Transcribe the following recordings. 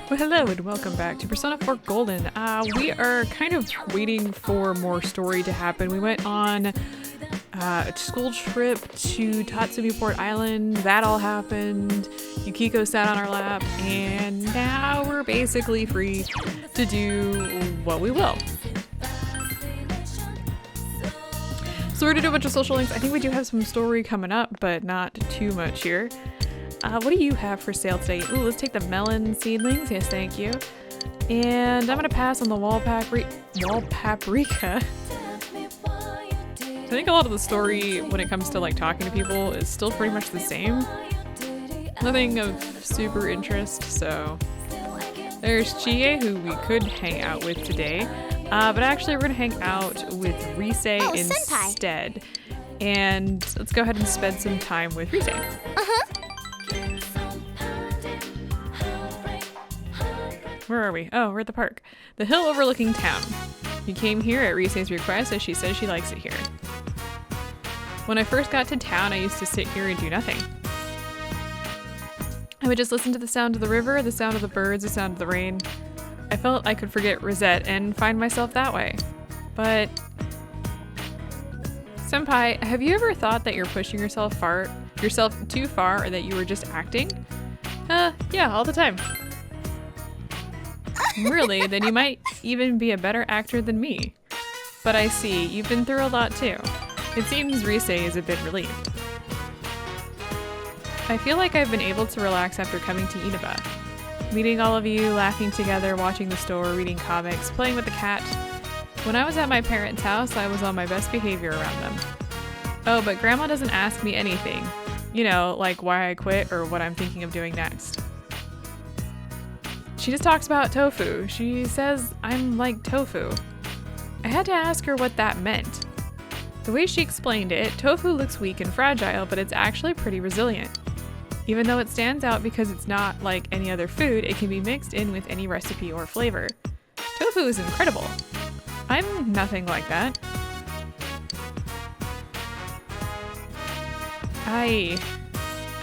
Well, hello and welcome back to Persona 4 Golden. We are kind of waiting for more story to happen. We went on a school trip to Tatsumi Port Island. That all happened. Yukiko sat on our lap, and now we're basically free to do what we will. So we're gonna do a bunch of social links. I think we do have some story coming up, but not too much here. What do you have for sale today? Ooh, let's take the melon seedlings. Yes, thank you. And I'm gonna pass on the wall paprika. I think a lot of the story when it comes to like talking to people is still pretty much the same. Nothing of super interest, so. There's Chie, who we could hang out with today. But actually we're gonna hang out with Rise instead. And let's go ahead and spend some time with Rise. Where are we? Oh, we're at the park. The hill overlooking town. You came here at Rise's request as she says she likes it here. When I first got to town, I used to sit here and do nothing. I would just listen to the sound of the river, the sound of the birds, the sound of the rain. I felt I could forget Rosette and find myself that way. But... Senpai, have you ever thought that you're pushing yourself too far, or that you were just acting? Yeah, all the time. Really? Then you might even be a better actor than me. But I see, you've been through a lot too. It seems Rise is a bit relieved. I feel like I've been able to relax after coming to Inaba. Meeting all of you, laughing together, watching the store, reading comics, playing with the cat. When I was at my parents' house, I was on my best behavior around them. Oh, but Grandma doesn't ask me anything. You know, like why I quit or what I'm thinking of doing next. She just talks about tofu. She says I'm like tofu. I had to ask her what that meant. The way she explained it, tofu looks weak and fragile, but it's actually pretty resilient. Even though it stands out because it's not like any other food, it can be mixed in with any recipe or flavor. Tofu is incredible. I'm nothing like that. I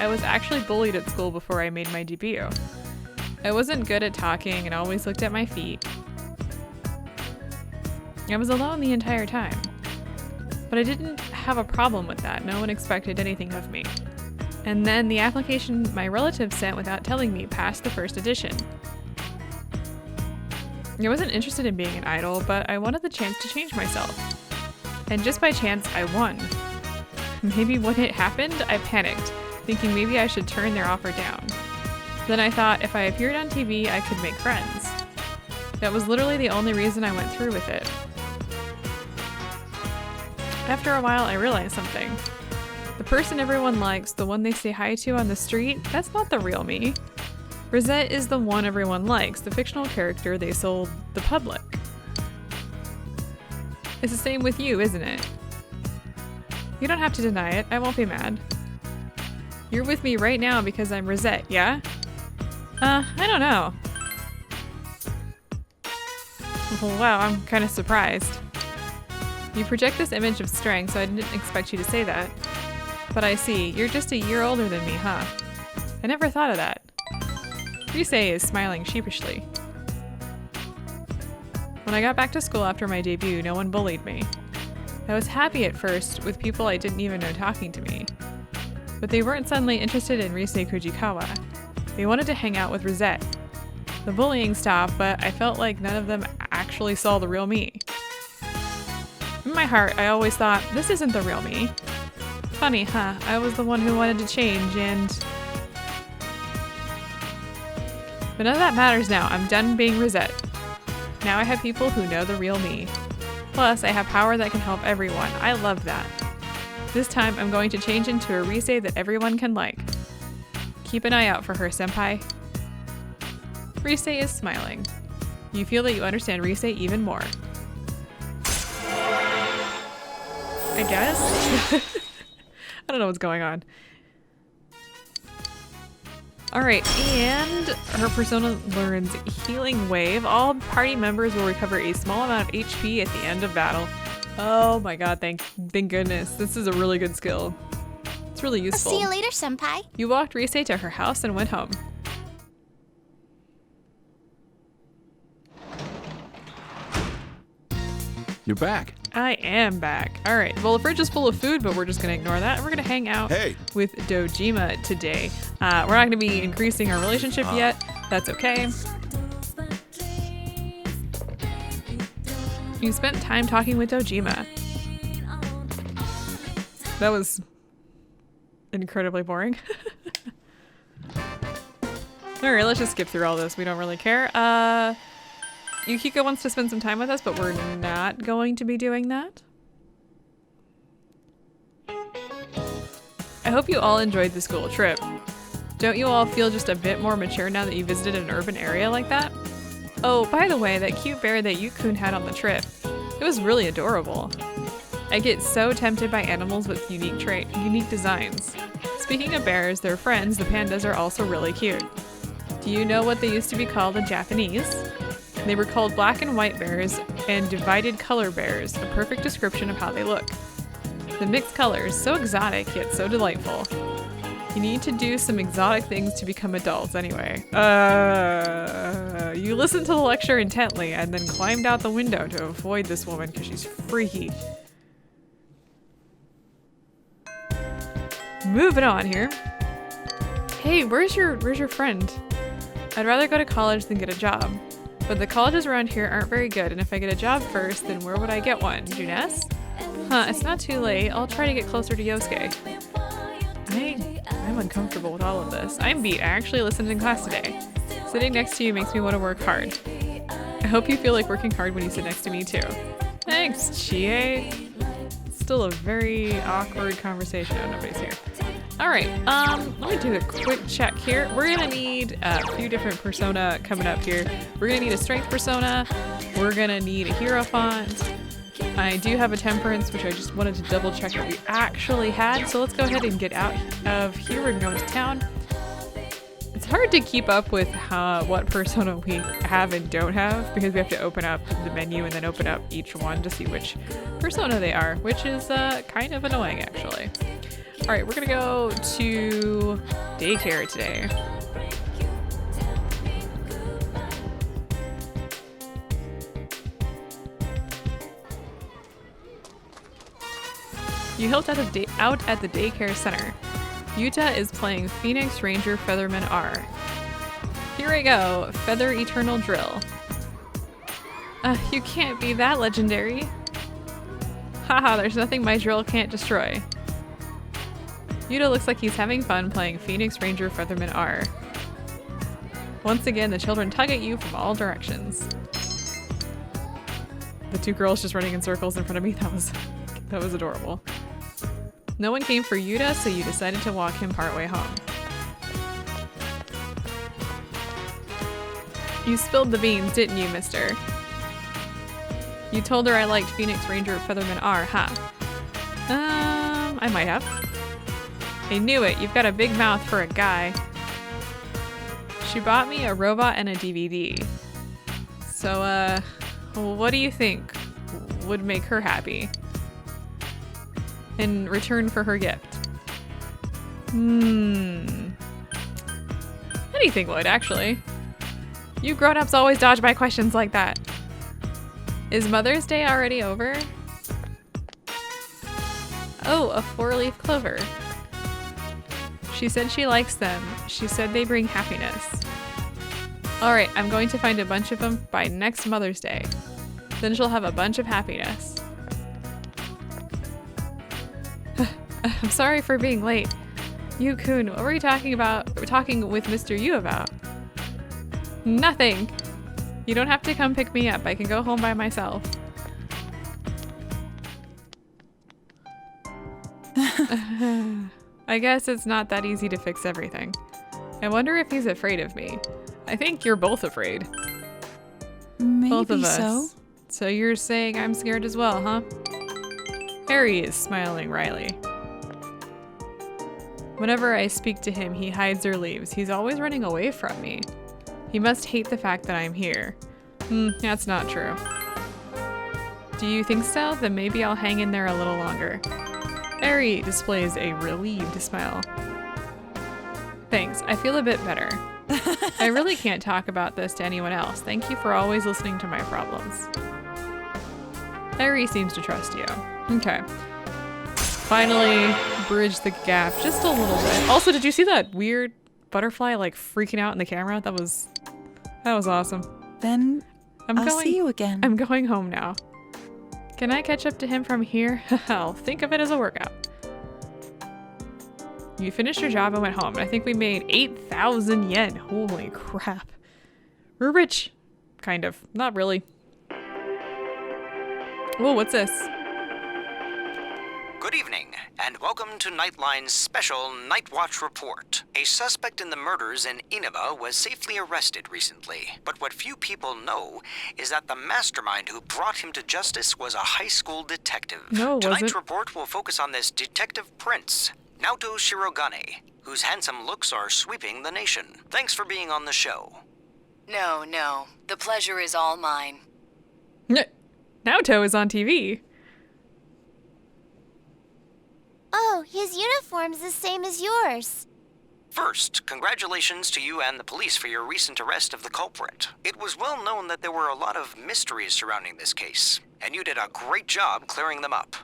was actually bullied at school before I made my debut. I wasn't good at talking and always looked at my feet. I was alone the entire time. But I didn't have a problem with that. No one expected anything of me. And then the application my relative sent without telling me passed the first edition. I wasn't interested in being an idol, but I wanted the chance to change myself. And just by chance, I won. Maybe when it happened, I panicked, thinking maybe I should turn their offer down. Then I thought if I appeared on TV, I could make friends. That was literally the only reason I went through with it. After a while, I realized something. The person everyone likes, the one they say hi to on the street, that's not the real me. Rosette is the one everyone likes, the fictional character they sold the public. It's the same with you, isn't it? You don't have to deny it, I won't be mad. You're with me right now because I'm Rosette, yeah? I don't know. Well, wow, I'm kind of surprised. You project this image of strength, so I didn't expect you to say that. But I see, you're just a year older than me, huh? I never thought of that. Rise is smiling sheepishly. When I got back to school after my debut, no one bullied me. I was happy at first, with people I didn't even know talking to me. But they weren't suddenly interested in Rise Kujikawa. They wanted to hang out with Rosette. The bullying stopped, but I felt like none of them actually saw the real me. In my heart, I always thought, this isn't the real me. Funny, huh? I was the one who wanted to change, and... But none of that matters now. I'm done being Rosette. Now I have people who know the real me. Plus, I have power that can help everyone. I love that. This time, I'm going to change into a Rise that everyone can like. Keep an eye out for her, senpai. Rise is smiling. You feel that you understand Rise even more. I guess? I don't know what's going on. Alright, and her persona learns Healing Wave. All party members will recover a small amount of HP at the end of battle. Oh my god, thank goodness. This is a really good skill. It's really useful. I'll see you later, senpai. You walked Rise to her house and went home. You're back. I am back. All right. Well, the fridge is full of food, but we're just going to ignore that. We're going to hang out with Dojima today. We're not going to be increasing our relationship yet. That's okay. You spent time talking with Dojima. That was incredibly boring. All right, let's just skip through all this. We don't really care. Yukiko wants to spend some time with us, but we're not going to be doing that. I hope you all enjoyed the school trip. Don't you all feel just a bit more mature now that you visited an urban area like that? Oh, by the way, that cute bear that Yukun had on the trip, it was really adorable. I get so tempted by animals with unique designs. Speaking of bears, their friends, the pandas, are also really cute. Do you know what they used to be called in Japanese? They were called black and white bears and divided color bears, a perfect description of how they look. The mixed colors, so exotic yet so delightful. You need to do some exotic things to become adults anyway. You listened to the lecture intently and then climbed out the window to avoid this woman because she's freaky. Moving on here. Hey, where's your friend? I'd rather go to college than get a job. But the colleges around here aren't very good, and if I get a job first, then where would I get one? Junes? Huh, it's not too late. I'll try to get closer to Yosuke. I'm uncomfortable with all of this. I'm beat. I actually listened in class today. Sitting next to you makes me want to work hard. I hope you feel like working hard when you sit next to me too. Thanks, Chie. Still a very awkward conversation. Oh, nobody's here. All right, let me do a quick check here. We're gonna need a few different persona coming up here. We're gonna need a strength persona. We're gonna need a hero font. I do have a temperance, which I just wanted to double check that we actually had. So let's go ahead and get out of here. We're gonna go to town. It's hard to keep up with what persona we have and don't have because we have to open up the menu and then open up each one to see which persona they are, which is kind of annoying actually. All right, we're gonna go to daycare today. You helped out at the daycare center. Yuta is playing Phoenix Ranger Featherman R. Here I go, Feather Eternal Drill. You can't be that legendary. Haha, there's nothing my drill can't destroy. Yuta looks like he's having fun playing Phoenix Ranger Featherman R. Once again, the children tug at you from all directions. The two girls just running in circles in front of me, that was adorable. No one came for Yuta, so you decided to walk him partway home. You spilled the beans, didn't you, mister? You told her I liked Phoenix Ranger Featherman R, huh? I might have. I knew it, you've got a big mouth for a guy. She bought me a robot and a DVD. So, what do you think would make her happy? In return for her gift? Anything would, actually. You grown-ups always dodge my questions like that. Is Mother's Day already over? Oh, a 4-leaf clover. She said she likes them. She said they bring happiness. Alright, I'm going to find a bunch of them by next Mother's Day. Then she'll have a bunch of happiness. I'm sorry for being late. Yu-kun, what were you talking with Mr. Yu about? Nothing. You don't have to come pick me up. I can go home by myself. I guess it's not that easy to fix everything. I wonder if he's afraid of me. I think you're both afraid. Maybe both of us. so. So you're saying I'm scared as well, huh? Harry is smiling wryly. Whenever I speak to him, he hides or leaves. He's always running away from me. He must hate the fact that I'm here. That's not true. Do you think so? Then maybe I'll hang in there a little longer. Harry displays a relieved smile. Thanks, I feel a bit better. I really can't talk about this to anyone else. Thank you for always listening to my problems. Harry seems to trust you. Okay. Finally, bridge the gap just a little bit. Also, did you see that weird butterfly like freaking out in the camera? That was awesome. Then I'll see you again. I'm going home now. Can I catch up to him from here? Hell, think of it as a workout. You finished your job and went home. I think we made 8,000 yen. Holy crap. We're rich. Kind of. Not really. Whoa, what's this? Good evening, and welcome to Nightline's special Night Watch report. A suspect in the murders in Inaba was safely arrested recently, but what few people know is that the mastermind who brought him to justice was a high school detective. No, Tonight's report will focus on this Detective Prince, Naoto Shirogane, whose handsome looks are sweeping the nation. Thanks for being on the show. No. The pleasure is all mine. Naoto is on TV. Oh, his uniform's the same as yours. First, congratulations to you and the police for your recent arrest of the culprit. It was well known that there were a lot of mysteries surrounding this case, and you did a great job clearing them up.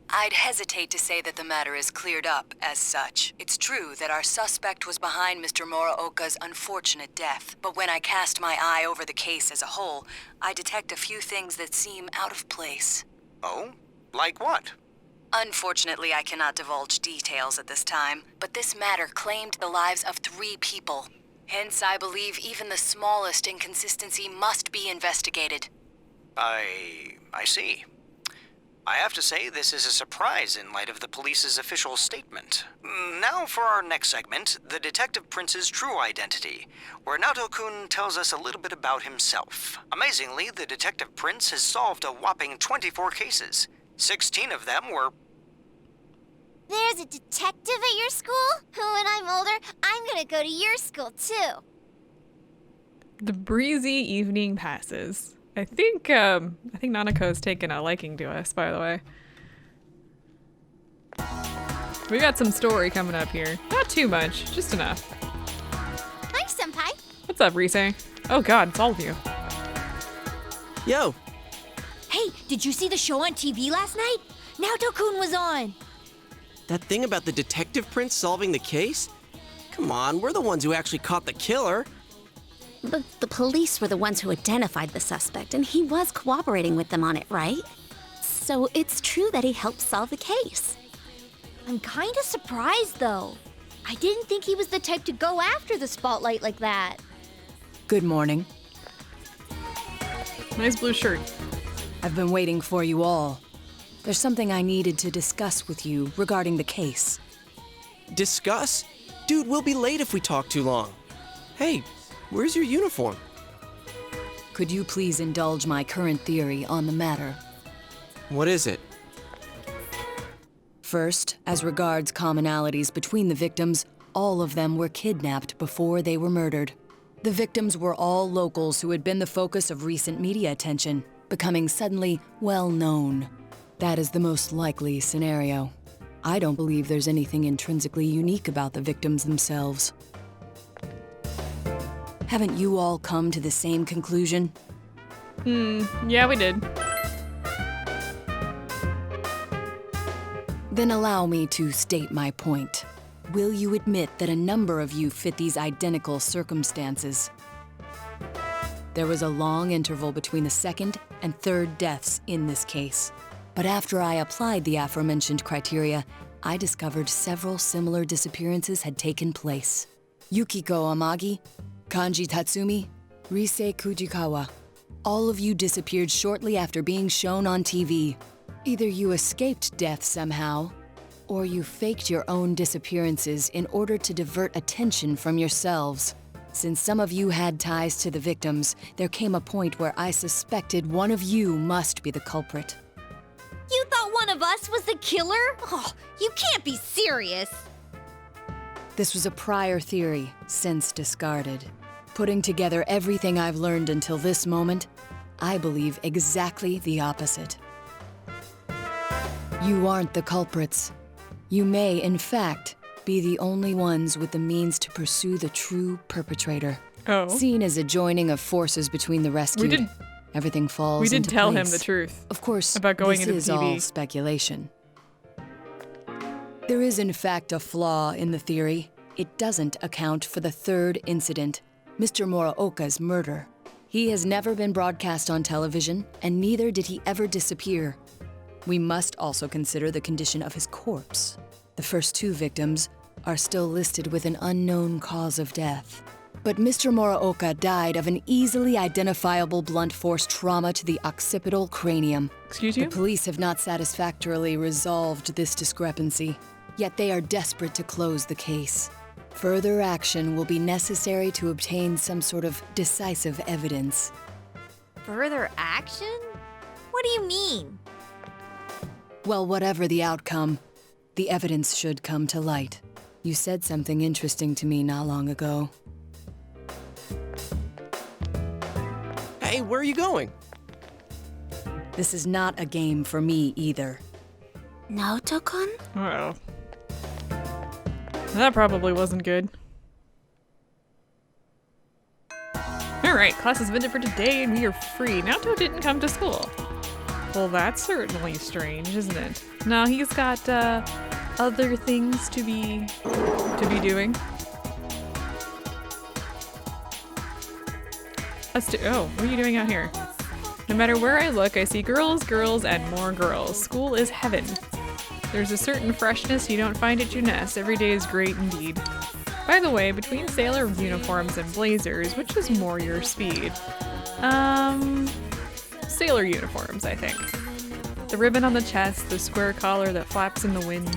I'd hesitate to say that the matter is cleared up as such. It's true that our suspect was behind Mr. Muraoka's unfortunate death, but when I cast my eye over the case as a whole, I detect a few things that seem out of place. Oh? Like what? Unfortunately, I cannot divulge details at this time, but this matter claimed the lives of 3 people. Hence, I believe even the smallest inconsistency must be investigated. I see. I have to say, this is a surprise in light of the police's official statement. Now for our next segment, the Detective Prince's true identity, where Naoto-kun tells us a little bit about himself. Amazingly, the Detective Prince has solved a whopping 24 cases. 16 of them were... There's a detective at your school? When I'm older, I'm gonna go to your school too. The breezy evening passes. I think Nanako's taken a liking to us, by the way. We got some story coming up here. Not too much, just enough. Hi, Senpai. What's up, Rise? Oh god, it's all of you. Yo! Hey, did you see the show on TV last night? Naoto-kun was on. That thing about the Detective Prince solving the case? Come on, we're the ones who actually caught the killer. But the police were the ones who identified the suspect, and he was cooperating with them on it, right? So it's true that he helped solve the case. I'm kinda surprised, though. I didn't think he was the type to go after the spotlight like that. Good morning. Nice blue shirt. I've been waiting for you all. There's something I needed to discuss with you regarding the case. Discuss? Dude, we'll be late if we talk too long. Hey, where's your uniform? Could you please indulge my current theory on the matter? What is it? First, as regards commonalities between the victims, all of them were kidnapped before they were murdered. The victims were all locals who had been the focus of recent media attention, becoming suddenly well-known. That is the most likely scenario. I don't believe there's anything intrinsically unique about the victims themselves. Haven't you all come to the same conclusion? Yeah, we did. Then allow me to state my point. Will you admit that a number of you fit these identical circumstances? There was a long interval between the second and third deaths in this case. But after I applied the aforementioned criteria, I discovered several similar disappearances had taken place. Yukiko Amagi, Kanji Tatsumi, Rise Kujikawa. All of you disappeared shortly after being shown on TV. Either you escaped death somehow, or you faked your own disappearances in order to divert attention from yourselves. Since some of you had ties to the victims, there came a point where I suspected one of you must be the culprit. You thought one of us was the killer? Oh, you can't be serious. This was a prior theory, since discarded. Putting together everything I've learned until this moment, I believe exactly the opposite. You aren't the culprits. You may, in fact, be the only ones with the means to pursue the true perpetrator. Oh. Seen as a joining of forces between the rescued, everything falls We did into tell him place. the truth. Of course, about going this into is the TV. all speculation. There is in fact a flaw in the theory. It doesn't account for the third incident, Mr. Muraoka's murder. He has never been broadcast on television, and neither did he ever disappear. We must also consider the condition of his corpse. The first two victims are still listed with an unknown cause of death. But Mr. Muraoka died of an easily identifiable blunt force trauma to the occipital cranium. Excuse you? The police have not satisfactorily resolved this discrepancy, yet they are desperate to close the case. Further action will be necessary to obtain some sort of decisive evidence. Further action? What do you mean? Well, whatever the outcome, the evidence should come to light. You said something interesting to me not long ago. Hey, where are you going? This is not a game for me either. Naoto-kun? Uh-oh. That probably wasn't good. Alright, class is ended for today and we are free. Naoto didn't come to school. Well, that's certainly strange, isn't it? No, he's got other things to be doing. Oh, what are you doing out here? No matter where I look, I see girls, girls, and more girls. School is heaven. There's a certain freshness you don't find at Juness. Every day is great indeed. By the way, between sailor uniforms and blazers, which is more your speed? Sailor uniforms, I think. The ribbon on the chest, the square collar that flaps in the wind.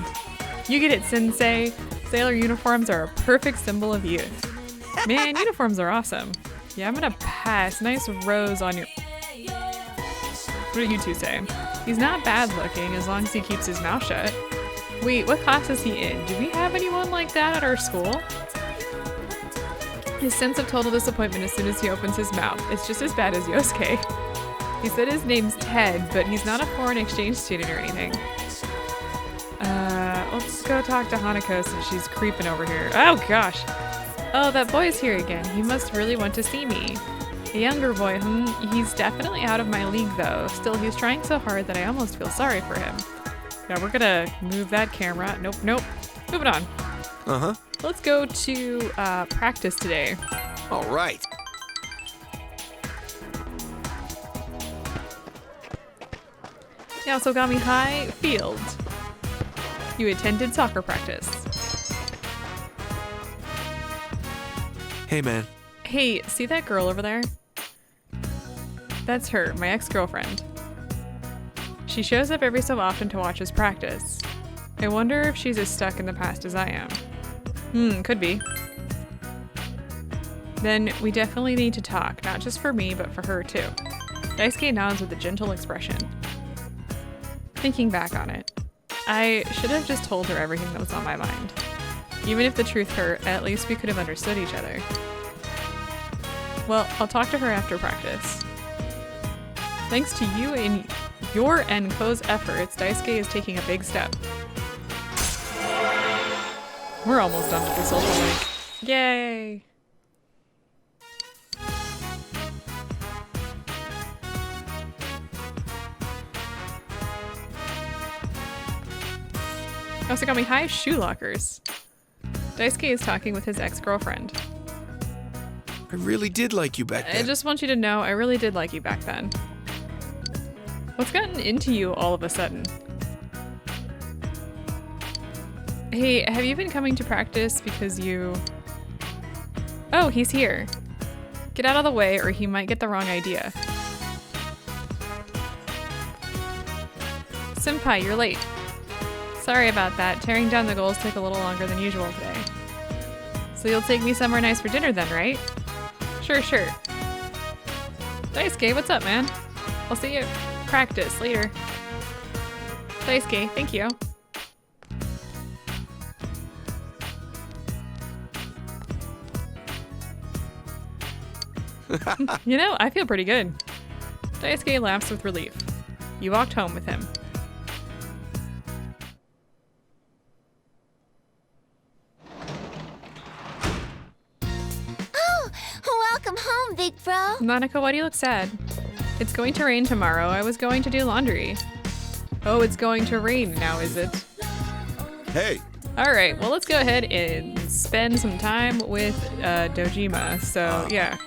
You get it, Sensei. Sailor uniforms are a perfect symbol of youth. Man, uniforms are awesome. Yeah, I'm gonna pass. Nice rose on your... What do you two say? He's not bad looking as long as he keeps his mouth shut. Wait, what class is he in? Do we have anyone like that at our school? His sense of total disappointment as soon as he opens his mouth. It's just as bad as Yosuke. He said his name's Ted, but he's not a foreign exchange student or anything. Let's go talk to Hanako since she's creeping over here. Oh gosh. Oh, that boy's here again. He must really want to see me. A younger boy, he's definitely out of my league though. Still, he's trying so hard that I almost feel sorry for him. Yeah, we're gonna move that camera. Nope. Moving on. Uh-huh. Let's go to practice today. All right. Yasogami High Field. You attended soccer practice. Hey, man. Hey, see that girl over there? That's her, my ex-girlfriend. She shows up every so often to watch us practice. I wonder if she's as stuck in the past as I am. Could be. Then we definitely need to talk, not just for me, but for her too. Daisuke nods with a gentle expression. Thinking back on it, I should have just told her everything that was on my mind. Even if the truth hurt, at least we could have understood each other. Well, I'll talk to her after practice. Thanks to you and your and Ko's efforts, Daisuke is taking a big step. We're almost done with the social link. Yay! Yasogami High shoe lockers. Daisuke is talking with his ex-girlfriend. I really did like you back then. I just want you to know I really did like you back then. What's gotten into you all of a sudden? Hey, have you been coming to practice because you... Oh, he's here. Get out of the way or he might get the wrong idea. Senpai, you're late. Sorry about that. Tearing down the goals took a little longer than usual today. So you'll take me somewhere nice for dinner then, right? Sure. Daisuke, what's up, man? I'll see you at practice later. Daisuke, thank you. You know, I feel pretty good. Daisuke laughs with relief. You walked home with him. Oh, welcome home, big bro. Nanako, why do you look sad? It's going to rain tomorrow. I was going to do laundry. Oh, it's going to rain now, is it? Hey. All right, well, let's go ahead and spend some time with Dojima. So, yeah.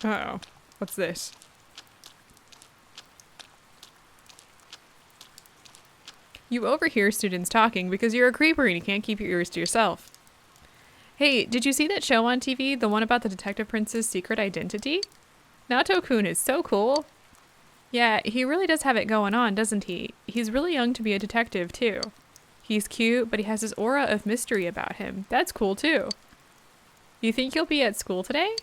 Uh-oh. What's this? You overhear students talking because you're a creeper and you can't keep your ears to yourself. Hey, did you see that show on TV? The one about the Detective Prince's secret identity? Naoto-kun is so cool. Yeah, he really does have it going on, doesn't he? He's really young to be a detective, too. He's cute, but he has this aura of mystery about him. That's cool, too. You think you'll be at school today?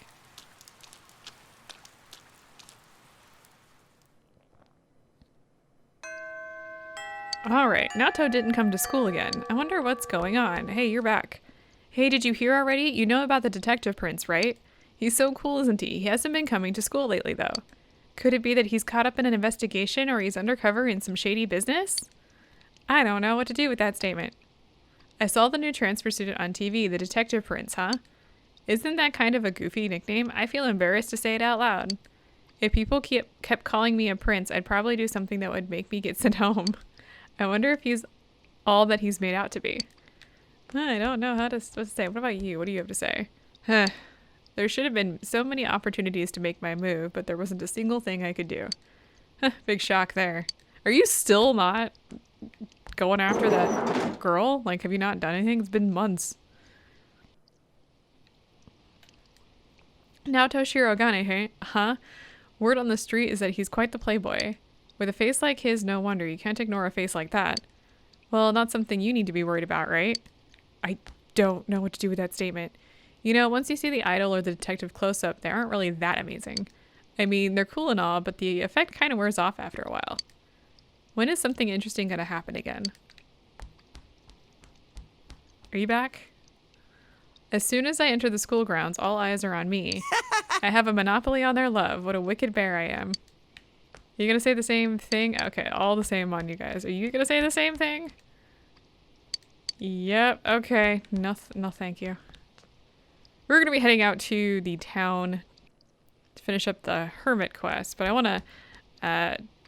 Alright, Naoto didn't come to school again. I wonder what's going on. Hey, you're back. Hey, did you hear already? You know about the Detective Prince, right? He's so cool, isn't he? He hasn't been coming to school lately, though. Could it be that he's caught up in an investigation or he's undercover in some shady business? I don't know what to do with that statement. I saw the new transfer student on TV, the Detective Prince, huh? Isn't that kind of a goofy nickname? I feel embarrassed to say it out loud. If people kept calling me a prince, I'd probably do something that would make me get sent home. I wonder if he's all that he's made out to be. I don't know what to say. What about you? What do you have to say? There should have been so many opportunities to make my move, but there wasn't a single thing I could do. Big shock there. Are you still not going after that girl? Like, have you not done anything? It's been months. Naoto Shirogane, hey? Huh? Word on the street is that he's quite the playboy. With a face like his, no wonder. You can't ignore a face like that. Well, not something you need to be worried about, right? I don't know what to do with that statement. You know, once you see the idol or the detective close-up, they aren't really that amazing. I mean, they're cool and all, but the effect kind of wears off after a while. When is something interesting going to happen again? Are you back? As soon as I enter the school grounds, all eyes are on me. I have a monopoly on their love. What a wicked bear I am. You gonna say the same thing? Okay, all the same on you guys. Are you gonna say the same thing? Yep, okay. No, thank you. We're gonna be heading out to the town to finish up the Hermit quest, but I wanna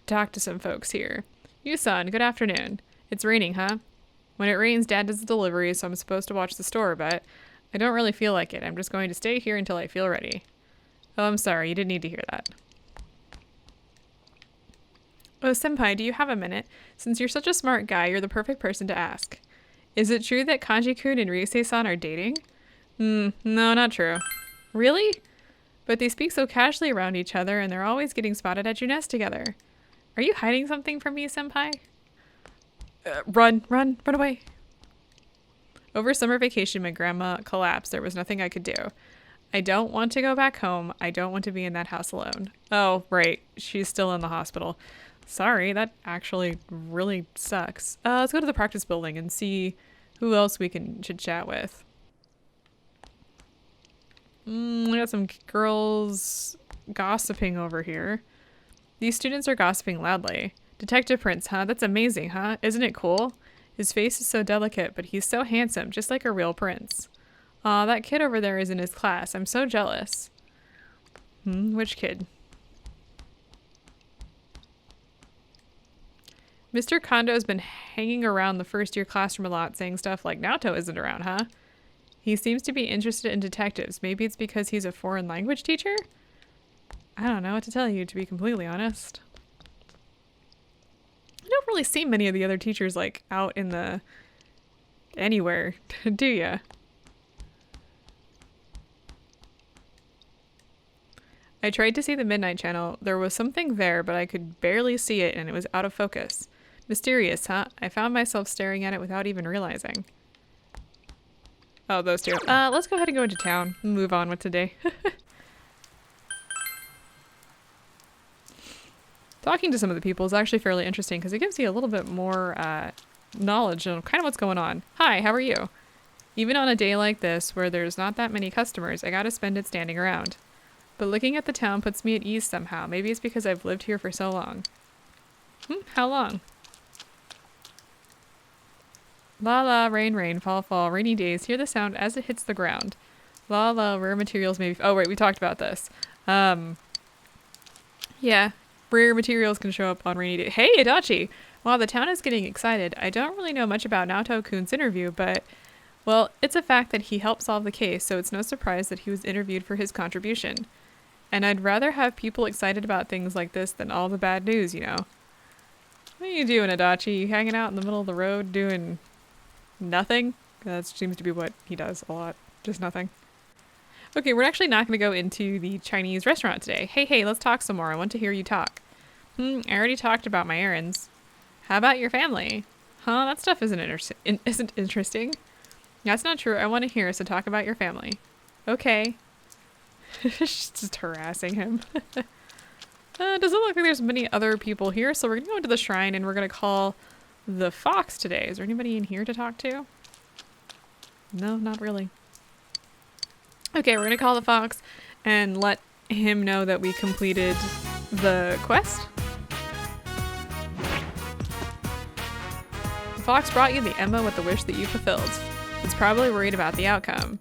talk to some folks here. Yusan, good afternoon. It's raining, huh? When it rains, Dad does the delivery, so I'm supposed to watch the store, but I don't really feel like it. I'm just going to stay here until I feel ready. Oh, I'm sorry. You didn't need to hear that. Oh, Senpai, do you have a minute? Since you're such a smart guy, you're the perfect person to ask. Is it true that Kanji-kun and Ryusei-san are dating? No, not true. Really? But they speak so casually around each other, and they're always getting spotted at Juness together. Are you hiding something from me, Senpai? Run away. Over summer vacation, my grandma collapsed. There was nothing I could do. I don't want to go back home. I don't want to be in that house alone. Oh, right. She's still in the hospital. Sorry, that actually really sucks. Let's go to the practice building and see who else we can chit-chat with. We got some girls gossiping over here. These students are gossiping loudly. Detective Prince, huh? That's amazing, huh? Isn't it cool? His face is so delicate, but he's so handsome, just like a real prince. Aw, that kid over there is in his class. I'm so jealous. Which kid? Mr. Kondo's been hanging around the first-year classroom a lot, saying stuff like, Naoto isn't around, huh? He seems to be interested in detectives. Maybe it's because he's a foreign language teacher? I don't know what to tell you, to be completely honest. I don't really see many of the other teachers, like, out in the... anywhere, do ya? I tried to see the Midnight Channel. There was something there, but I could barely see it, and it was out of focus. Mysterious, huh? I found myself staring at it without even realizing. Oh, those two. Let's go ahead and go into town and move on with today. Talking to some of the people is actually fairly interesting because it gives you a little bit more knowledge of kind of what's going on. Hi, how are you? Even on a day like this where there's not that many customers, I gotta spend it standing around. But looking at the town puts me at ease somehow. Maybe it's because I've lived here for so long. How long? La la, rain, rain, fall, fall, rainy days. Hear the sound as it hits the ground. La la, rare materials may be... Oh, wait, we talked about this. Yeah, rare materials can show up on rainy days. Hey, Adachi! Wow, the town is getting excited. I don't really know much about Naoto-kun's interview, but... Well, it's a fact that he helped solve the case, so it's no surprise that he was interviewed for his contribution. And I'd rather have people excited about things like this than all the bad news, you know. What are you doing, Adachi? You hanging out in the middle of the road doing nothing? That seems to be what he does a lot. Just nothing. Okay, we're actually not going to go into the Chinese restaurant today. Hey, let's talk some more. I want to hear you talk. I already talked about my errands. How about your family? Huh? That stuff isn't interesting. That's not true. I want to hear, so talk about your family. Okay. She's just harassing him. Doesn't look like there's many other people here, so we're going to go into the shrine and we're going to call the fox today. Is there anybody in here to talk to? No, not really. Okay, we're going to call the fox and let him know that we completed the quest. The fox brought you the Emma with the wish that you fulfilled. It's probably worried about the outcome.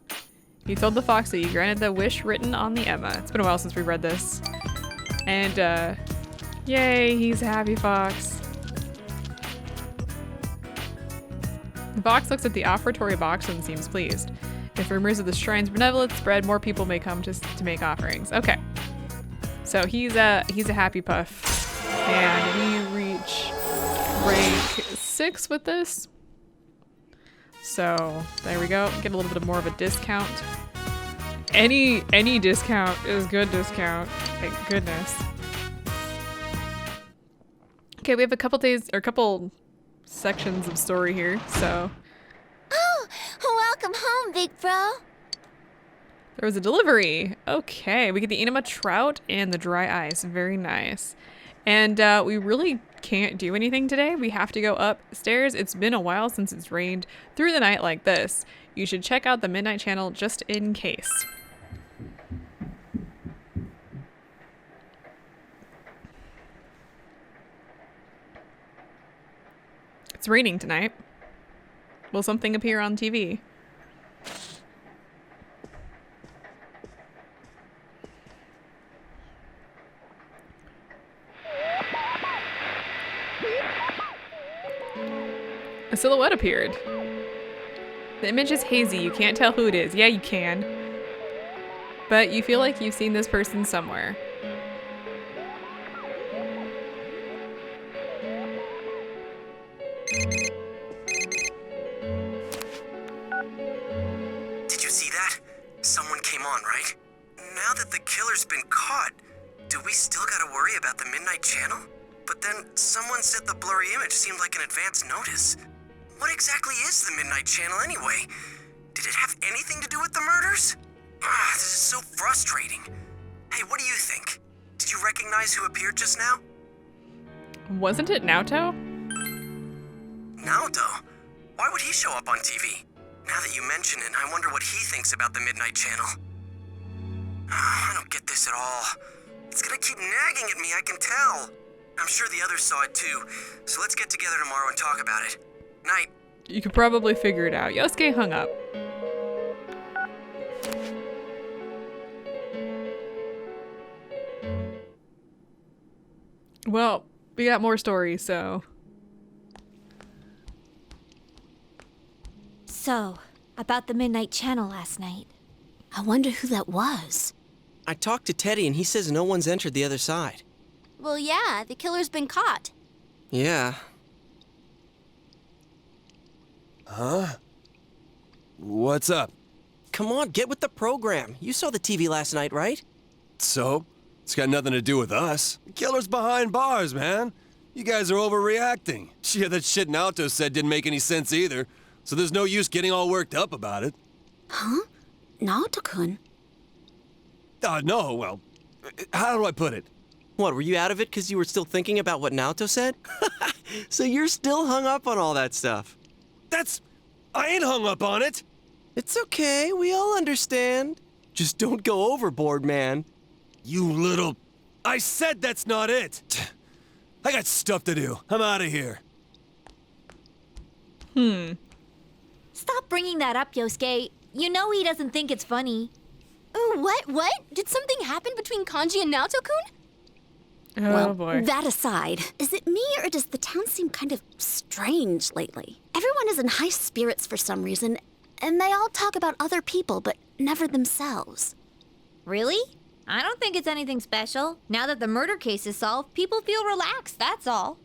You told the fox that you granted the wish written on the Emma. It's been a while since we read this. And, yay, he's a happy fox. The fox looks at the offertory box and seems pleased. If rumors of the shrine's benevolence spread, more people may come to make offerings. Okay. So he's a happy puff. And we reach rank 6 with this. So there we go. Get a little bit more of a discount. Any discount is good discount. Thank goodness. Okay, we have a couple sections of story here. So. Oh, welcome home, big bro. There was a delivery. Okay, we get the enema trout and the dry ice. Very nice. And we really can't do anything today. We have to go upstairs. It's been a while since it's rained through the night like this. You should check out the Midnight Channel just in case. It's raining tonight. Will something appear on TV? A silhouette appeared. The image is hazy. You can't tell who it is. Yeah, you can. But you feel like you've seen this person somewhere. Did you see that? Someone came on, right? Now that the killer's been caught, do we still gotta worry about the Midnight Channel? But then someone said the blurry image seemed like an advance notice. What exactly is the Midnight Channel anyway? Did it have anything to do with the murders? This is so frustrating. Hey, what do you think? Did you recognize who appeared just now? Wasn't it Naoto? Naoto? Why would he show up on TV? Now that you mention it, I wonder what he thinks about the Midnight Channel. I don't get this at all. It's gonna keep nagging at me, I can tell. I'm sure the others saw it too, so let's get together tomorrow and talk about it. Night. You could probably figure it out. Yosuke hung up. Well, we got more stories, so. So, about the Midnight Channel last night. I wonder who that was. I talked to Teddy and he says no one's entered the other side. Well, yeah, the killer's been caught. Yeah. Huh? What's up? Come on, get with the program. You saw the TV last night, right? So? It's got nothing to do with us. The killer's behind bars, man. You guys are overreacting. Yeah, that shit Naoto said didn't make any sense either, so there's no use getting all worked up about it. Huh? Naoto-kun? No, well, how do I put it? What, were you out of it because you were still thinking about what Naoto said? So you're still hung up on all that stuff. I ain't hung up on it. It's okay, we all understand. Just don't go overboard, man. You little... I said that's not it. I got stuff to do. I'm out of here. Stop bringing that up, Yosuke. You know he doesn't think it's funny. Oh, what? Did something happen between Kanji and Naoto-kun? Oh boy. That aside, is it me or does the town seem kind of strange lately? Everyone is in high spirits for some reason, and they all talk about other people, but never themselves. Really? I don't think it's anything special. Now that the murder case is solved, people feel relaxed, that's all.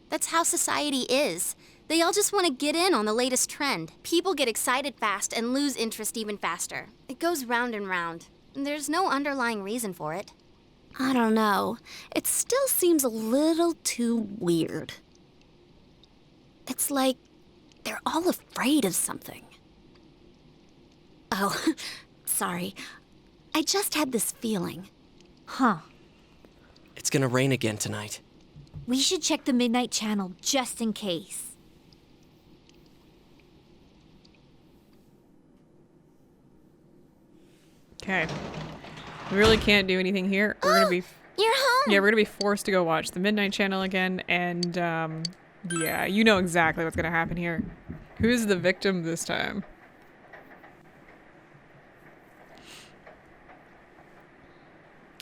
That's how society is. They all just want to get in on the latest trend. People get excited fast and lose interest even faster. It goes round and round. There's no underlying reason for it. I don't know. It still seems a little too weird. It's like they're all afraid of something. Oh, sorry. I just had this feeling. Huh. It's gonna rain again tonight. We should check the Midnight Channel just in case. Okay. We really can't do anything here. We're gonna be... You're home! Yeah, we're gonna be forced to go watch the Midnight Channel again, and, yeah, you know exactly what's gonna happen here. Who's the victim this time?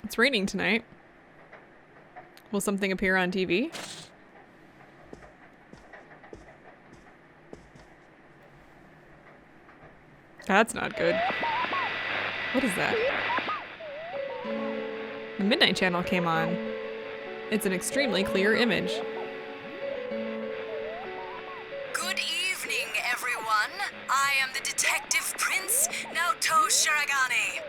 It's raining tonight. Will something appear on TV? That's not good. What is that? The Midnight Channel came on. It's an extremely clear image. Good evening, everyone. I am the Detective Prince, Naoto Shiragane.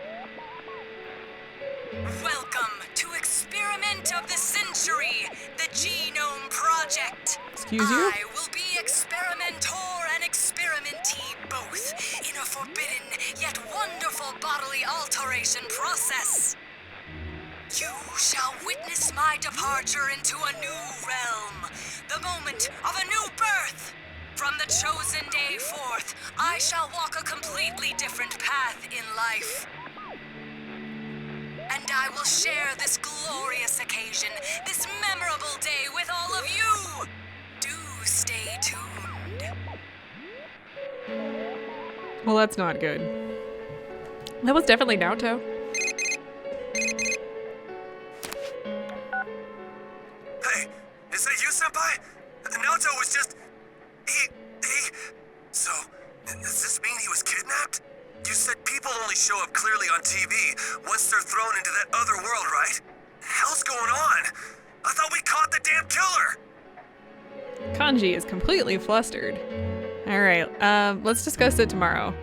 Welcome to Experiment of the Century, the Genome Project. Excuse you? I will be experimenter and experimentee both in a forbidden yet wonderful bodily alteration process. You shall witness my departure into a new realm, the moment of a new birth. From the chosen day forth, I shall walk a completely different path in life. And I will share this glorious occasion, this memorable day with all of you. Do stay tuned. Well, that's not good. That was definitely Naoto. Hey, is that you, Senpai? Naoto was just... So, does this mean he was kidnapped? You said people only show up clearly on TV once they're thrown into that other world, right? The hell's going on? I thought we caught the damn killer! Kanji is completely flustered. Alright, let's discuss it tomorrow.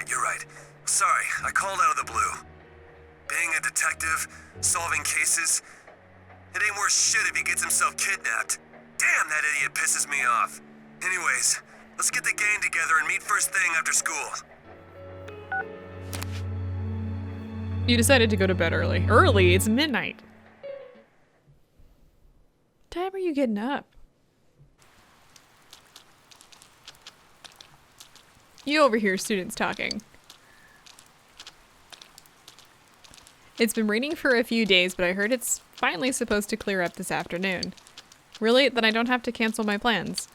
You're right. Sorry, I called out of the blue. Being a detective, solving cases, it ain't worth shit if he gets himself kidnapped. Damn, that idiot pisses me off. Anyways, let's get the gang together and meet first thing after school. You decided to go to bed early. Early? It's midnight. What time are you getting up? You overhear students talking. It's been raining for a few days, but I heard it's finally supposed to clear up this afternoon. Really? Then I don't have to cancel my plans.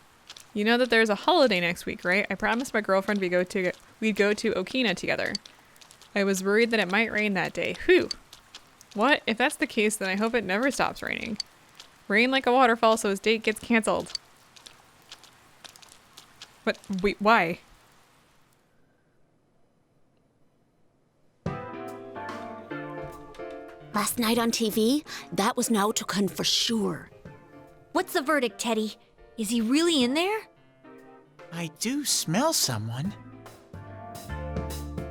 You know that there's a holiday next week, right? I promised my girlfriend we'd go to Okina together. I was worried that it might rain that day. Whew. What? If that's the case, then I hope it never stops raining. Rain like a waterfall so his date gets canceled. What? Wait, why? Last night on TV, that was Naoto-kun for sure. What's the verdict, Teddy? Is he really in there? I do smell someone.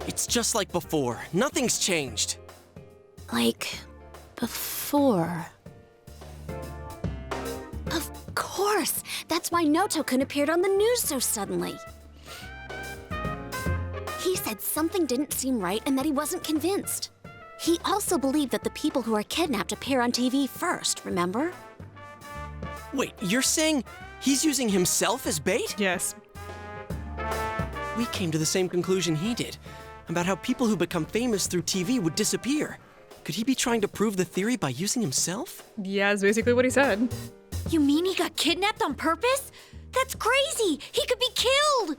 It's just like before. Nothing's changed. Like, before. Of course! That's why Naoto-kun appeared on the news so suddenly. He said something didn't seem right and that he wasn't convinced. He also believed that the people who are kidnapped appear on TV first, remember? Wait, you're saying he's using himself as bait? Yes. We came to the same conclusion he did, about how people who become famous through TV would disappear. Could he be trying to prove the theory by using himself? Yeah, that's basically what he said. You mean he got kidnapped on purpose? That's crazy! He could be killed!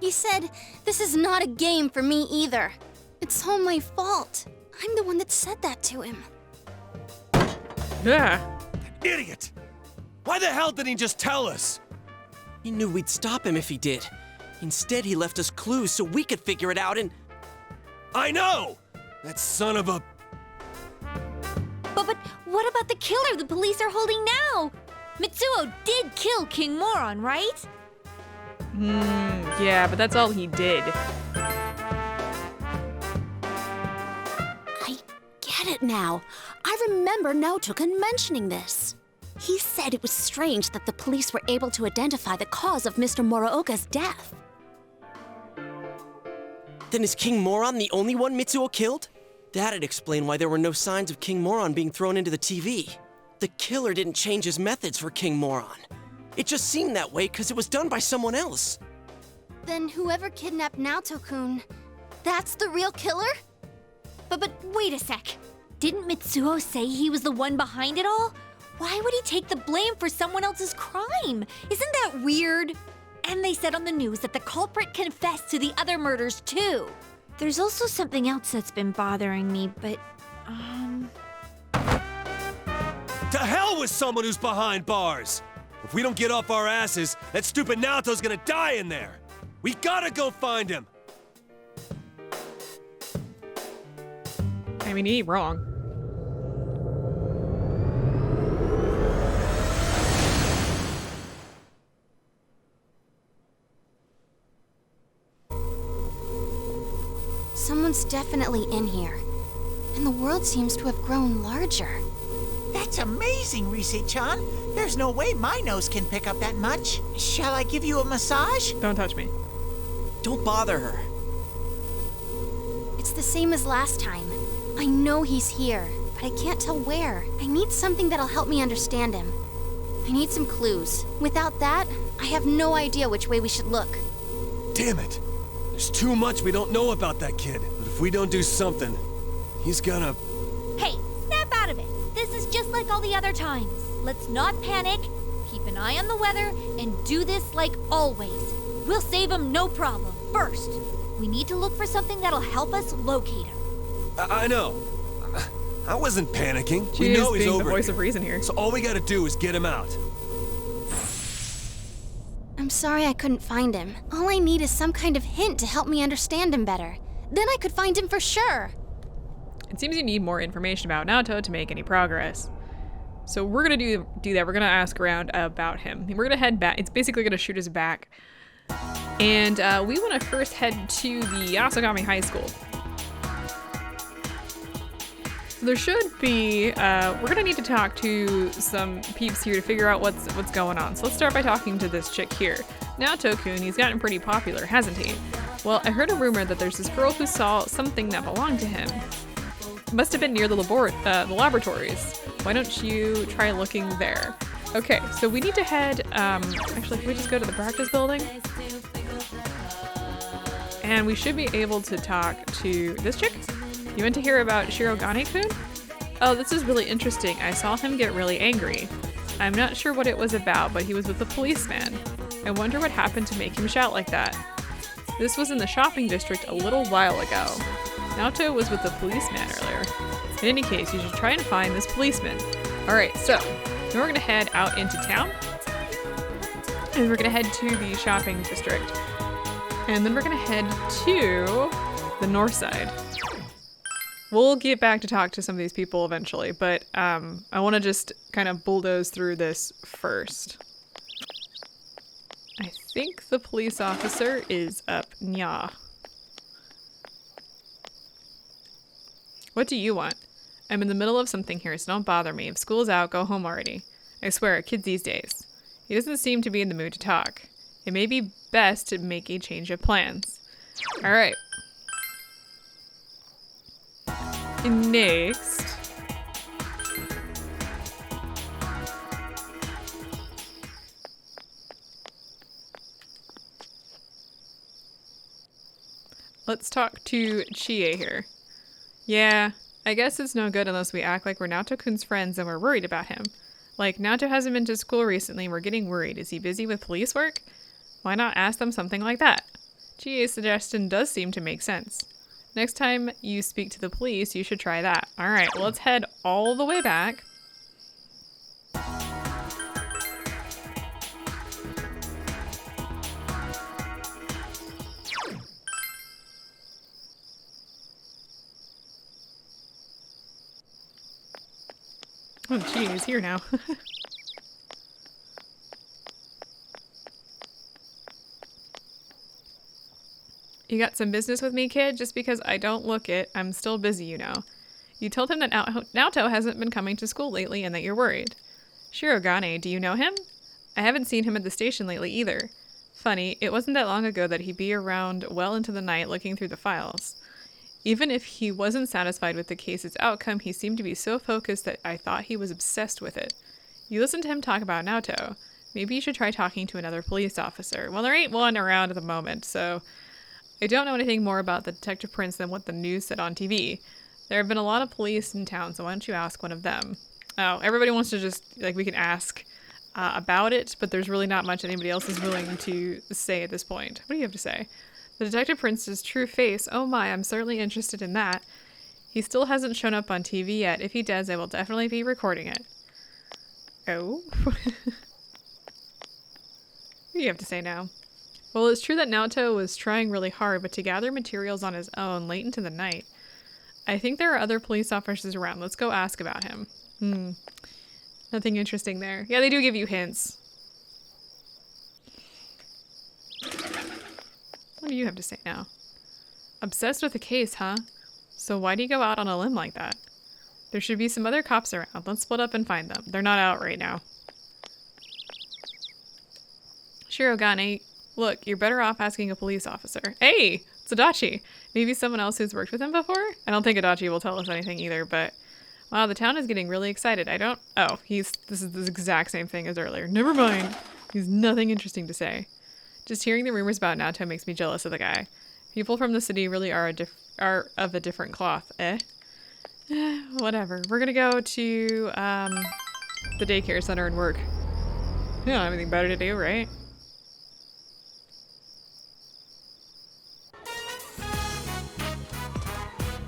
He said, this is not a game for me either. It's all my fault. I'm the one that said that to him. Yeah. Idiot! Why the hell didn't he just tell us? He knew we'd stop him if he did. Instead, he left us clues so we could figure it out and... I know! That son of a... But what about the killer the police are holding now? Mitsuo did kill King Moron, right? Yeah, but that's all he did. I get it now. I remember Naoto mentioning this. He said it was strange that the police were able to identify the cause of Mr. Muraoka's death. Then is King Moron the only one Mitsuo killed? That'd explain why there were no signs of King Moron being thrown into the TV. The killer didn't change his methods for King Moron. It just seemed that way because it was done by someone else. Then whoever kidnapped Naoto-kun, that's the real killer? But wait a sec. Didn't Mitsuo say he was the one behind it all? Why would he take the blame for someone else's crime? Isn't that weird? And they said on the news that the culprit confessed to the other murders too. There's also something else that's been bothering me, but, To hell with someone who's behind bars! If we don't get off our asses, that stupid Naoto's gonna die in there! We gotta go find him! I mean, he ain't wrong. Someone's definitely in here. And the world seems to have grown larger. That's amazing, Rise-chan. There's no way my nose can pick up that much. Shall I give you a massage? Don't touch me. Don't bother her. It's the same as last time. I know he's here, but I can't tell where. I need something that'll help me understand him. I need some clues. Without that, I have no idea which way we should look. Damn it! There's too much we don't know about that kid. But if we don't do something, he's gonna... hey, snap out of it. This is just like all the other times. Let's not panic, keep an eye on the weather, and do this like always. We'll save him no problem. First, we need to look for something that'll help us locate him. I know. I wasn't panicking. She we know is he's being over the voice here. of reason here. So all we gotta do is get him out. I'm sorry I couldn't find him. All I need is some kind of hint to help me understand him better. Then I could find him for sure. It seems you need more information about Naoto to make any progress. So we're gonna do that. We're gonna ask around about him. We're gonna head back. It's basically gonna shoot us back. And we wanna first head to the Yasogami High School. So there should be, we're gonna need to talk to some peeps here to figure out what's going on. So let's start by talking to this chick here. Naoto-kun, he's gotten pretty popular, hasn't he? Well, I heard a rumor that there's this girl who saw something that belonged to him. Must have been near the laboratories. Why don't you try looking there? Okay, so we need to head, actually, can we just go to the practice building? And we should be able to talk to this chick. You went to hear about Shirogane-kun? Oh, this is really interesting. I saw him get really angry. I'm not sure what it was about, but he was with a policeman. I wonder what happened to make him shout like that. This was in the shopping district a little while ago. Naoto was with the policeman earlier. In any case, you should try and find this policeman. Alright, so then we're gonna head out into town. And we're gonna head to the shopping district. And then we're gonna head to the north side. We'll get back to talk to some of these people eventually, but I want to just kind of bulldoze through this first. I think the police officer is up nya. What do you want? I'm in the middle of something here, so don't bother me. If school's out, go home already. I swear, kids these days. He doesn't seem to be in the mood to talk. It may be best to make a change of plans. Alright. Next. Let's talk to Chie here. Yeah, I guess it's no good unless we act like we're Naoto-kun's friends and we're worried about him. Like, Naoto hasn't been to school recently and we're getting worried. Is he busy with police work? Why not ask them something like that? GA's suggestion does seem to make sense. Next time you speak to the police, you should try that. Alright, well, let's head all the way back. Oh, gee, he's here now. You got some business with me, kid? Just because I don't look it, I'm still busy, you know. You told him that Naoto hasn't been coming to school lately and that you're worried. Shirogane, do you know him? I haven't seen him at the station lately either. Funny, it wasn't that long ago that he'd be around well into the night looking through the files. Even if he wasn't satisfied with the case's outcome, he seemed to be so focused that I thought he was obsessed with it. You listened to him talk about Naoto. Maybe you should try talking to another police officer. Well, there ain't one around at the moment, so I don't know anything more about the Detective Prince than what the news said on TV. There have been a lot of police in town, so why don't you ask one of them? Oh, everybody wants to just, like, we can ask about it, but there's really not much anybody else is willing to say at this point. What do you have to say? The Detective Prince's true face. Oh my, I'm certainly interested in that. He still hasn't shown up on TV yet. If he does, I will definitely be recording it. Oh? What do you have to say now? Well, it's true that Naoto was trying really hard, but to gather materials on his own late into the night. I think there are other police officers around. Let's go ask about him. Nothing interesting there. Yeah, they do give you hints. What do you have to say now? Obsessed with the case, huh? So why do you go out on a limb like that? There should be some other cops around. Let's split up and find them. They're not out right now. Shirogane, look, you're better off asking a police officer. Hey, it's Adachi. Maybe someone else who's worked with him before? I don't think Adachi will tell us anything either, but wow, the town is getting really excited. Oh, this is the exact same thing as earlier. Never mind. He's nothing interesting to say. Just hearing the rumors about Naoto makes me jealous of the guy. People from the city really are of a different cloth, eh? Whatever. We're gonna go to the daycare center and work. You don't have anything better to do, right?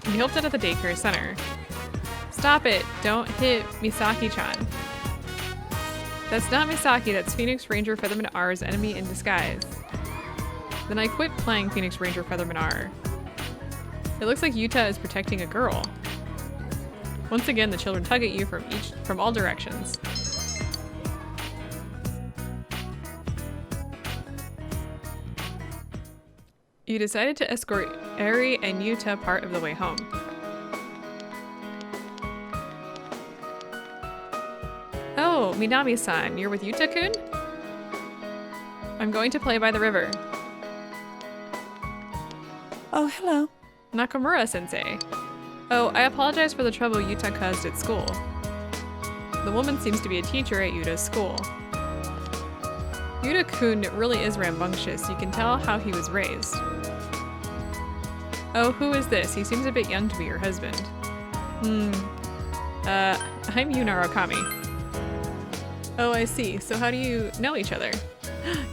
We helped out at the daycare center. Stop it! Don't hit Misaki-chan. That's not Misaki, that's Phoenix Ranger Featherman R's enemy in disguise. Then I quit playing Phoenix Ranger Featherman R. It looks like Yuta is protecting a girl. Once again, the children tug at you from all directions. You decided to escort Eri and Yuta part of the way home. Oh, Minami-san, you're with Yuta-kun? I'm going to play by the river. Oh, hello. Nakamura-sensei. Oh, I apologize for the trouble Yuta caused at school. The woman seems to be a teacher at Yuta's school. Yuta-kun really is rambunctious. You can tell how he was raised. Oh, who is this? He seems a bit young to be your husband. I'm Yuna Arakami. Oh, I see. So how do you know each other?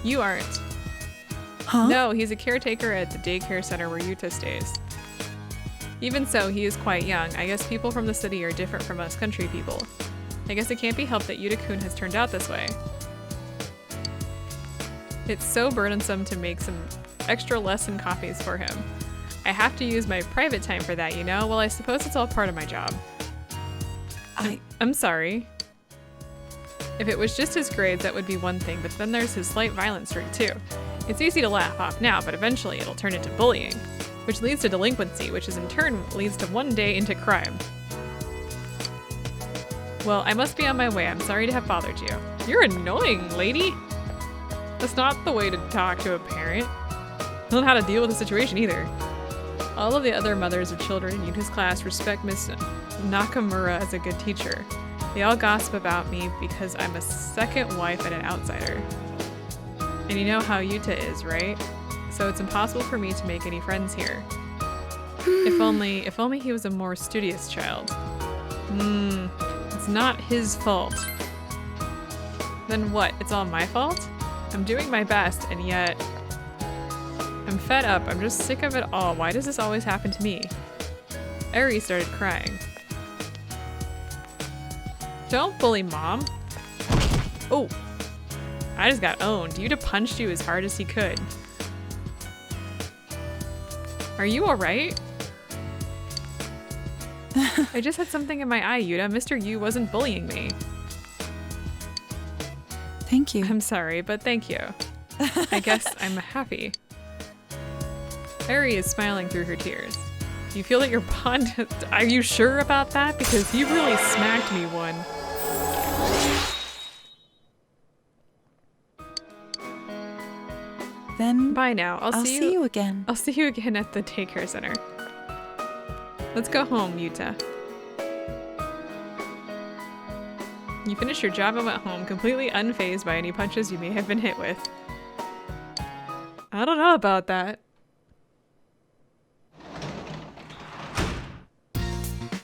You aren't. Huh? No, he's a caretaker at the daycare center where Yuta stays. Even so, he is quite young. I guess people from the city are different from us country people. I guess it can't be helped that Yuta-kun has turned out this way. It's so burdensome to make some extra lesson copies for him. I have to use my private time for that, you know? Well, I suppose it's all part of my job. I'm sorry. If it was just his grades, that would be one thing, but then there's his slight violence streak too. It's easy to laugh off now, but eventually it'll turn into bullying, which leads to delinquency, which is in turn leads to one day into crime. Well, I must be on my way. I'm sorry to have bothered you. You're annoying, lady! That's not the way to talk to a parent. I don't know how to deal with the situation either. All of the other mothers of children in Yuta's class respect Miss Nakamura as a good teacher. They all gossip about me because I'm a second wife and an outsider. And you know how Yuta is, right? So it's impossible for me to make any friends here. If only he was a more studious child. It's not his fault. Then what? It's all my fault? I'm doing my best, and yet I'm fed up. I'm just sick of it all. Why does this always happen to me? Eri started crying. Don't bully Mom. Oh, I just got owned. Yuta punched you as hard as he could. Are you alright? I just had something in my eye, Yuta. Mr. Yu wasn't bullying me. Thank you. I'm sorry, but thank you. I guess I'm happy. Eri is smiling through her tears. Do you feel that your bond... Are you sure about that? Because you really smacked me one. Then bye now. I'll see you again. I'll see you again at the daycare center. Let's go home, Yuta. You finished your job and went home, completely unfazed by any punches you may have been hit with. I don't know about that.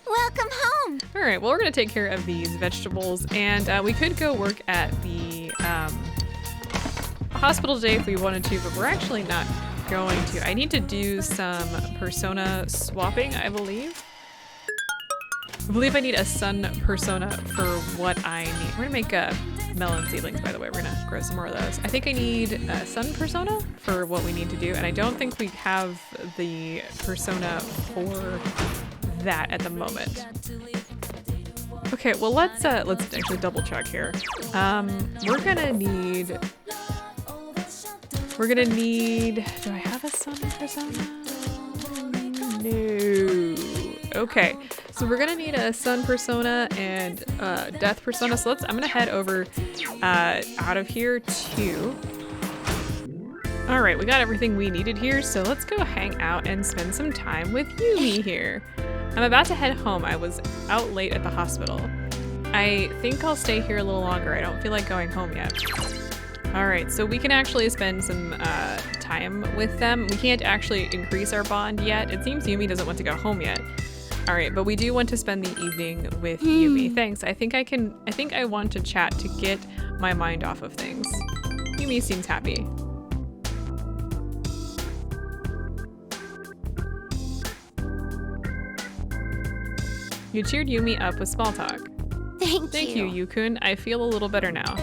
Welcome home! Alright, well, we're gonna take care of these vegetables, and we could go work at the hospital today if we wanted to, but we're actually not going to. I need to do some persona swapping, I believe. I believe I need a sun persona for what I need. We're gonna make melon seedlings, by the way. We're gonna grow some more of those. I think I need a sun persona for what we need to do, and I don't think we have the persona for that at the moment. Okay, well let's actually double check here. We're gonna need. Do I have a sun persona? No. Okay, so we're gonna need a sun persona and death persona. So I'm gonna head over out of here too. All right, we got everything we needed here, so let's go hang out and spend some time with Yumi here. I'm about to head home. I was out late at the hospital. I think I'll stay here a little longer. I don't feel like going home yet. All right, so we can actually spend some time with them. We can't actually increase our bond yet. It seems Yumi doesn't want to go home yet. All right, but we do want to spend the evening with Yumi. Thanks. I think I want to chat to get my mind off of things. Yumi seems happy. You cheered Yumi up with small talk. Thank you, Yukun. I feel a little better now.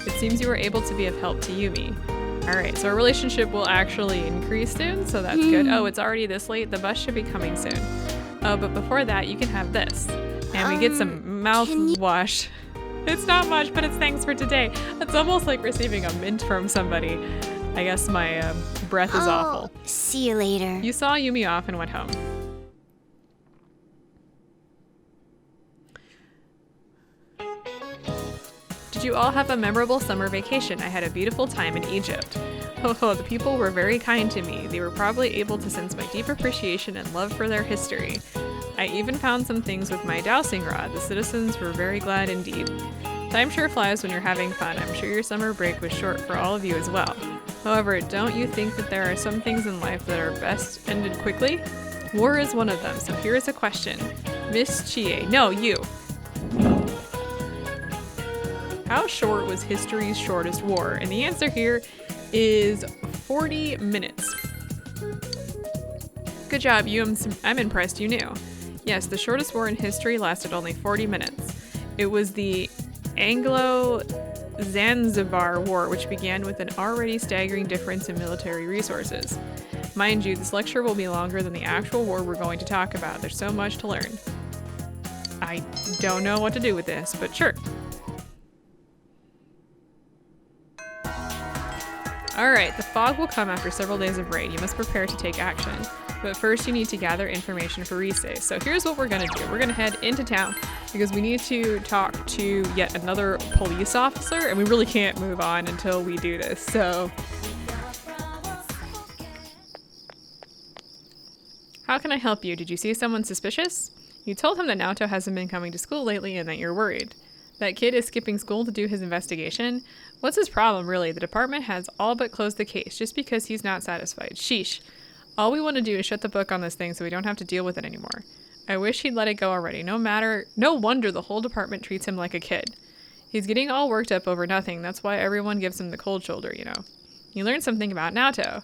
It seems you were able to be of help to Yumi. Alright, so our relationship will actually increase soon, so that's good. Oh, it's already this late? The bus should be coming soon. Oh, but before that, you can have this. And we get some mouthwash. It's not much, but it's thanks for today. It's almost like receiving a mint from somebody. I guess my breath is awful. See you later. You saw Yumi off and went home. Did you all have a memorable summer vacation? I had a beautiful time in Egypt. Ho ho, the people were very kind to me. They were probably able to sense my deep appreciation and love for their history. I even found some things with my dowsing rod. The citizens were very glad indeed. Time sure flies when you're having fun. I'm sure your summer break was short for all of you as well. However, don't you think that there are some things in life that are best ended quickly? War is one of them, so here is a question. Miss Chie, no, you. How short was history's shortest war? And the answer here is 40 minutes. Good job, you. I'm impressed you knew. Yes, the shortest war in history lasted only 40 minutes. It was the Anglo-Zanzibar War, which began with an already staggering difference in military resources. Mind you, this lecture will be longer than the actual war we're going to talk about. There's so much to learn. I don't know what to do with this, but sure. Alright, the fog will come after several days of rain. You must prepare to take action. But first you need to gather information for Rise. So here's what we're gonna do. We're gonna head into town because we need to talk to yet another police officer, and we really can't move on until we do this, so. How can I help you? Did you see someone suspicious? You told him that Naoto hasn't been coming to school lately and that you're worried. That kid is skipping school to do his investigation? What's his problem, really? The department has all but closed the case just because he's not satisfied. Sheesh. All we want to do is shut the book on this thing so we don't have to deal with it anymore. I wish he'd let it go already. No wonder the whole department treats him like a kid. He's getting all worked up over nothing. That's why everyone gives him the cold shoulder, you know. You learn something about Naoto.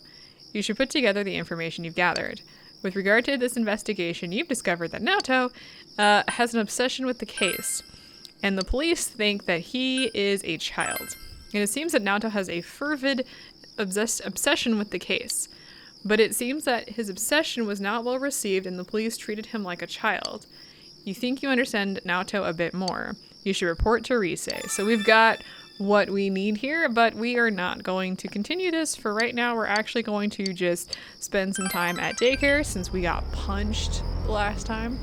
You should put together the information you've gathered. With regard to this investigation, you've discovered that Naoto has an obsession with the case, and the police think that he is a child. And it seems that Naoto has a fervid obsession with the case, but it seems that his obsession was not well received and the police treated him like a child. You think you understand Naoto a bit more. You should report to Rise. So we've got what we need here, but we are not going to continue this for right now. We're actually going to just spend some time at daycare since we got punched last time.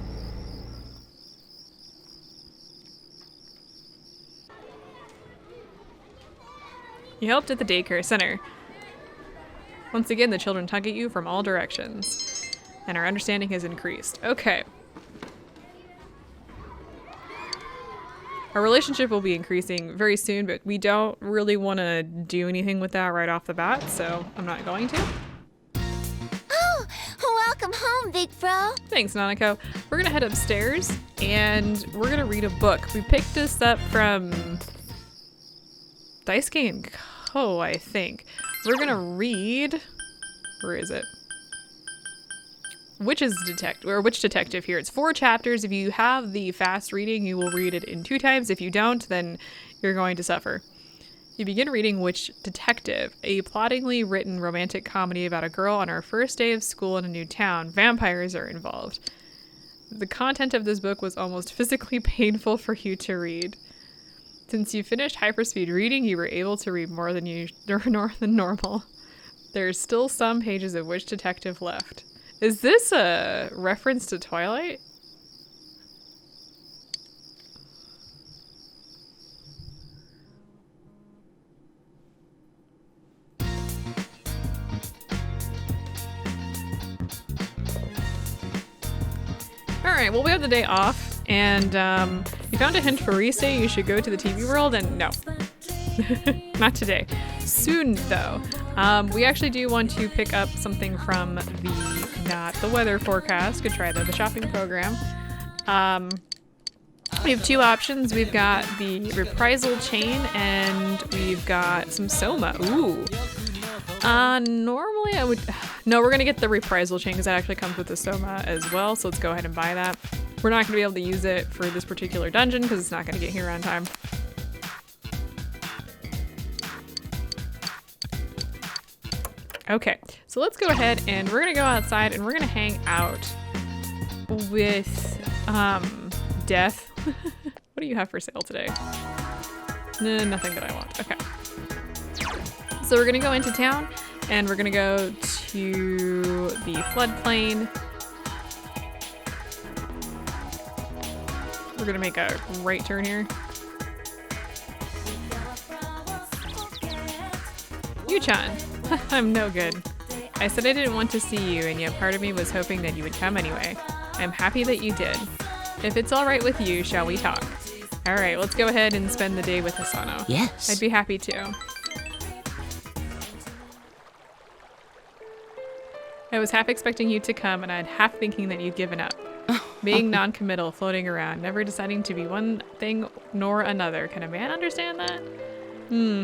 You helped at the daycare center. Once again, the children tug at you from all directions, and our understanding has increased. Okay. Our relationship will be increasing very soon, but we don't really want to do anything with that right off the bat, so I'm not going to. Oh, welcome home, big bro. Thanks, Nanako. We're gonna head upstairs, and we're gonna read a book. We picked this up from Daisuke & Co., I think. We're gonna read... Where is it? Witch Detective here. It's 4 chapters. If you have the fast reading, you will read it in 2 times. If you don't, then you're going to suffer. You begin reading Witch Detective, a plottingly written romantic comedy about a girl on her first day of school in a new town. Vampires are involved. The content of this book was almost physically painful for you to read. Since you finished hyperspeed reading, you were able to read more than normal. There's still some pages of Witch Detective left. Is this a reference to Twilight? Alright, well we have the day off, and you found a hint for Rise. You should go to the TV world, and no. Not today. Soon, though. We actually do want to pick up something from not the weather forecast. Could try the shopping program. We have 2 options. We've got the reprisal chain, and we've got some Soma. Ooh. Normally I would... No, we're gonna get the reprisal chain because that actually comes with the Soma as well, so let's go ahead and buy that. We're not gonna be able to use it for this particular dungeon because it's not gonna get here on time. Okay, so let's go ahead and we're gonna go outside and we're gonna hang out with Death. What do you have for sale today? No, nothing that I want. Okay. So we're gonna go into town and we're gonna go to the floodplain. We're gonna make a right turn here. Yu-chan. I'm no good. I said I didn't want to see you, and yet part of me was hoping that you would come anyway. I'm happy that you did. If it's alright with you, shall we talk? Alright, let's go ahead and spend the day with Hisano. Yes. I'd be happy to. I was half expecting you to come, and I'd half thinking that you'd given up. Being non-committal, floating around, never deciding to be one thing nor another. Can a man understand that?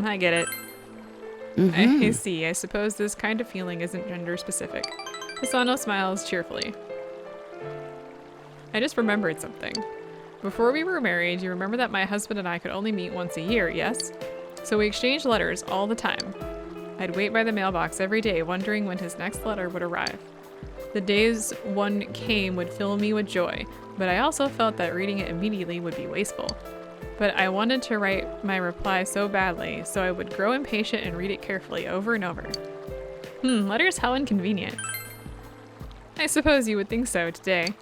I get it. I see. I suppose this kind of feeling isn't gender specific. Hisano smiles cheerfully. I just remembered something. Before we were married, you remember that my husband and I could only meet once a year, yes? So we exchanged letters all the time. I'd wait by the mailbox every day, wondering when his next letter would arrive. The days one came would fill me with joy, but I also felt that reading it immediately would be wasteful. But I wanted to write my reply so badly, so I would grow impatient and read it carefully over and over. Letters, how inconvenient. I suppose you would think so today.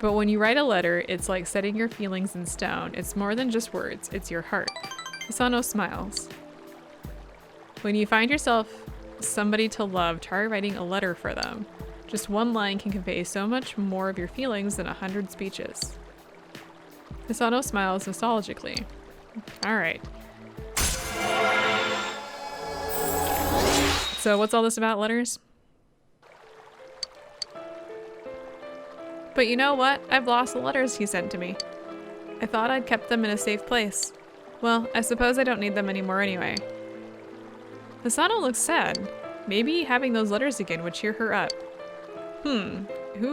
But when you write a letter, it's like setting your feelings in stone. It's more than just words, it's your heart. Hisano smiles. When you find yourself somebody to love, try writing a letter for them. Just one line can convey so much more of your feelings than 100 speeches. Hisano smiles nostalgically. Alright. So what's all this about letters? But you know what? I've lost the letters he sent to me. I thought I'd kept them in a safe place. Well, I suppose I don't need them anymore anyway. Asano looks sad. Maybe having those letters again would cheer her up. Who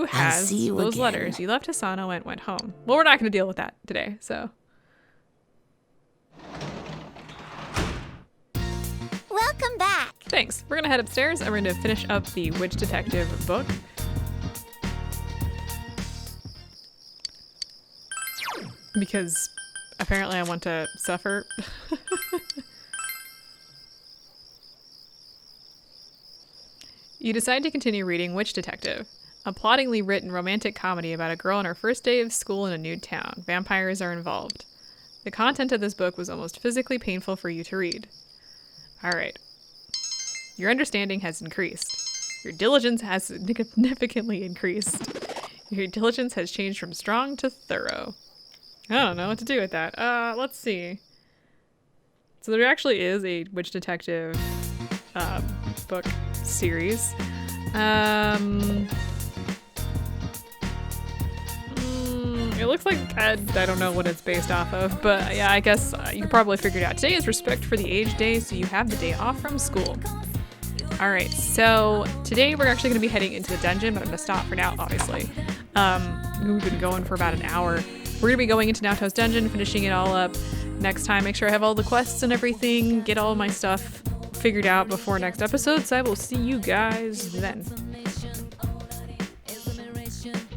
has see you those again. letters? You left Asano and went home. Well, we're not going to deal with that today, so. Welcome back. Thanks. We're going to head upstairs and we're going to finish up the Witch Detective book. Because apparently I want to suffer. You decide to continue reading Witch Detective, a plottingly written romantic comedy about a girl on her first day of school in a new town. Vampires are involved. The content of this book was almost physically painful for you to read. Alright. Your understanding has increased. Your diligence has significantly increased. Your diligence has changed from strong to thorough. I don't know what to do with that. Let's see. So there actually is a Witch Detective book series. It looks like, I don't know what it's based off of, but yeah, I guess you probably figured out. Today is Respect for the Aged Day, so you have the day off from school. Alright, so today we're actually going to be heading into the dungeon, but I'm going to stop for now, obviously. We've been going for about an hour. We're going to be going into Naoto's dungeon, finishing it all up next time. Make sure I have all the quests and everything, get all my stuff figured out before next episode, so I will see you guys then.